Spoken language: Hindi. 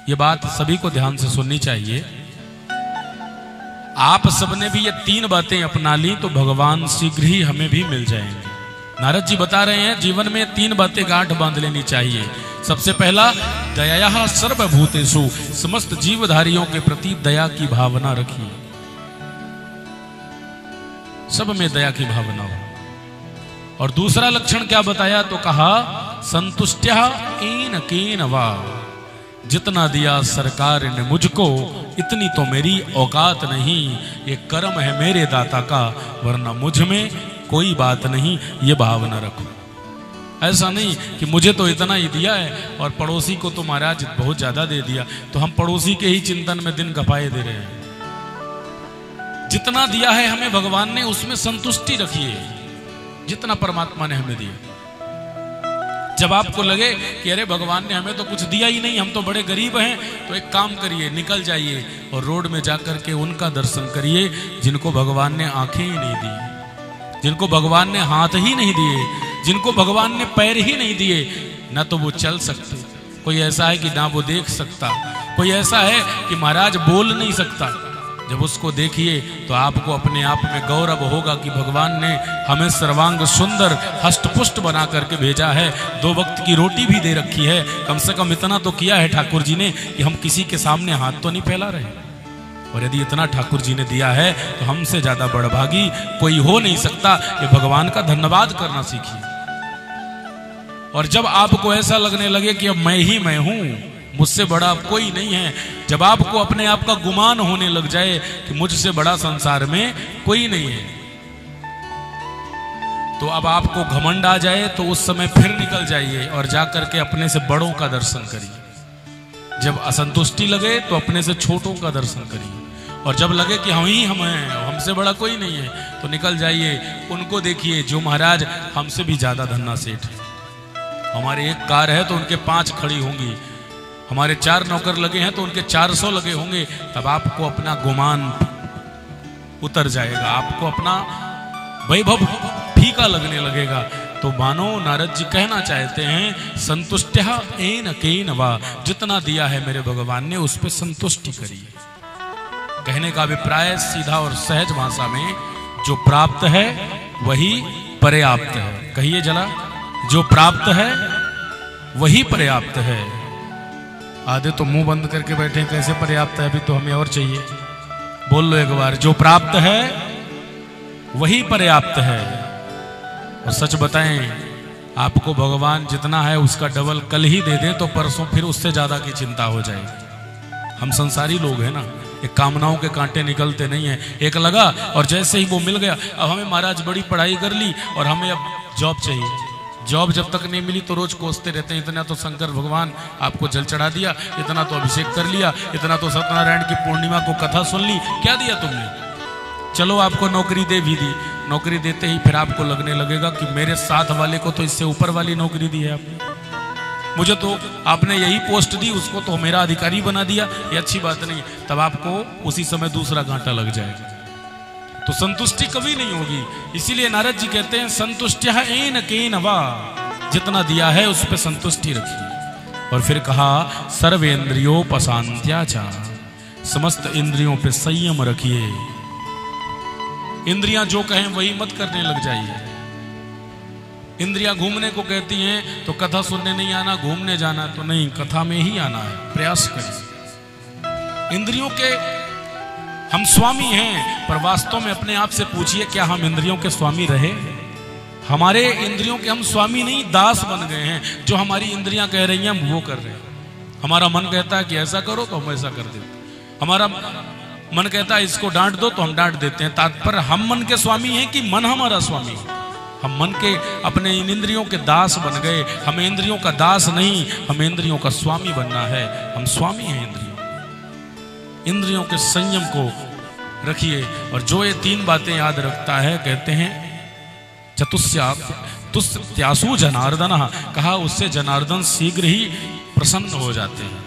ये बात सभी को ध्यान से सुननी चाहिए। आप सबने भी ये 3 बातें अपना ली तो भगवान शीघ्र ही हमें भी मिल जाएंगे। नारद जी बता रहे हैं जीवन में 3 बातें गांठ बांध लेनी चाहिए। सबसे पहला, दया सर्वभूतेषु, समस्त जीवधारियों के प्रति दया की भावना रखिए। सब में दया की भावना हो। और दूसरा लक्षण क्या बताया तो कहा, संतुष्ट्या केन केन वा, जितना दिया सरकार ने मुझको इतनी तो मेरी औकात नहीं, ये कर्म है मेरे दाता का, वरना मुझ में कोई बात नहीं, ये भावना रखो। ऐसा नहीं कि मुझे तो इतना ही दिया है और पड़ोसी को तो महाराज बहुत ज्यादा दे दिया, तो हम पड़ोसी के ही चिंतन में दिन गपाए दे रहे हैं। जितना दिया है हमें भगवान ने उसमें संतुष्टि रखिए, जितना परमात्मा ने हमें दिया। जब आपको लगे कि अरे भगवान ने हमें तो कुछ दिया ही नहीं, हम तो बड़े गरीब हैं, तो एक काम करिए, निकल जाइए और रोड में जाकर के उनका दर्शन करिए जिनको भगवान ने आंखें ही नहीं दी, जिनको भगवान ने हाथ ही नहीं दिए, जिनको भगवान ने पैर ही नहीं दिए। ना तो वो चल सकते, कोई ऐसा है कि ना वो देख सकता, कोई ऐसा है कि महाराज बोल नहीं सकता। जब उसको देखिए तो आपको अपने आप में गौरव होगा कि भगवान ने हमें सर्वांग सुंदर हष्टपुष्ट बना करके भेजा है, 2 वक्त की रोटी भी दे रखी है। कम से कम इतना तो किया है ठाकुर जी ने कि हम किसी के सामने हाथ तो नहीं फैला रहे। और यदि इतना ठाकुर जी ने दिया है तो हमसे ज्यादा बड़भागी कोई हो नहीं सकता। ये भगवान का धन्यवाद करना सीखिए। और जब आपको ऐसा लगने लगे कि अब मैं ही मैं हूं, मुझसे बड़ा कोई नहीं है, जब आपको अपने आप का गुमान होने लग जाए कि मुझसे बड़ा संसार में कोई नहीं है, तो अब आपको घमंड आ जाए तो उस समय फिर निकल जाइए और जाकर के अपने से बड़ों का दर्शन करिए। जब असंतुष्टि लगे तो अपने से छोटों का दर्शन करिए। और जब लगे कि हम ही हम हैं, हमसे बड़ा कोई नहीं है, तो निकल जाइए, उनको देखिए जो महाराज हमसे भी ज्यादा धन्ना सेठ है। हमारे एक कार है तो उनके 5 खड़ी होंगी, हमारे 4 नौकर लगे हैं तो उनके 400 लगे होंगे। तब आपको अपना गुमान उतर जाएगा, आपको अपना वैभव फीका लगने लगेगा। तो मानो नारद जी कहना चाहते हैं, संतुष्ट्या एन केन वा, जितना दिया है मेरे भगवान ने उस पर संतुष्टि करिए। कहने का अभिप्राय सीधा और सहज भाषा में, जो प्राप्त है वही पर्याप्त है। कहिए जरा, जो प्राप्त है वही पर्याप्त है। आधे तो मुंह बंद करके बैठे, कैसे पर्याप्त है, अभी तो हमें और चाहिए। बोल लो एक बार, जो प्राप्त है वही पर्याप्त है। और सच बताएं, आपको भगवान जितना है उसका डबल कल ही दे दें तो परसों फिर उससे ज्यादा की चिंता हो जाएगी। हम संसारी लोग हैं ना, एक कामनाओं के कांटे निकलते नहीं है। एक लगा और जैसे ही वो मिल गया, अब हमें महाराज बड़ी पढ़ाई कर ली और हमें अब जॉब चाहिए। जॉब जब तक नहीं मिली तो रोज कोसते रहते हैं, इतना तो शंकर भगवान आपको जल चढ़ा दिया, इतना तो अभिषेक कर लिया, इतना तो सत्यनारायण की पूर्णिमा को कथा सुन ली, क्या दिया तुमने? चलो आपको नौकरी दे भी दी, नौकरी देते ही फिर आपको लगने लगेगा कि मेरे साथ वाले को तो इससे ऊपर वाली नौकरी दी है आपने, मुझे तो आपने यही पोस्ट दी, उसको तो मेरा अधिकारी बना दिया, ये अच्छी बात नहीं। तब आपको उसी समय दूसरा कांटा लग जाएगा। तो संतुष्टि कभी नहीं होगी। इसीलिए नारद जी कहते हैं, संतुष्ट्या एन केन वा, जितना दिया है उस पर संतुष्टि रखिए। और फिर कहा, सर्वेन्द्रियोपशांत्या च, समस्त इंद्रियों पे संयम रखिए। इंद्रियां जो कहें वही मत करने लग जाइए। इंद्रियां घूमने को कहती हैं तो कथा सुनने नहीं आना, घूमने जाना तो नहीं, कथा में ही आना है, प्रयास करें। इंद्रियों के हम स्वामी हैं, पर वास्तव में अपने आप से पूछिए, क्या हम इंद्रियों के स्वामी रहे? हमारे इंद्रियों के हम स्वामी नहीं, दास बन गए हैं। जो हमारी इंद्रियां कह रही हैं हम वो कर रहे हैं। हमारा मन कहता है कि ऐसा करो तो हम ऐसा कर देते, हमारा मन कहता है इसको डांट दो तो हम डांट देते हैं। तात्पर्य हम मन के स्वामी हैं कि मन हमारा स्वामी है? हम मन के अपने इन इंद्रियों के दास बन गए। हमें इंद्रियों का दास नहीं, हमें इंद्रियों का स्वामी बनना है। हम स्वामी हैं इंद्रियों। इंद्रियों के संयम को रखिए। और जो ये 3 बातें याद रखता है, कहते हैं चतुस्यासु जनार्दन, कहा उससे जनार्दन शीघ्र ही प्रसन्न हो जाते हैं।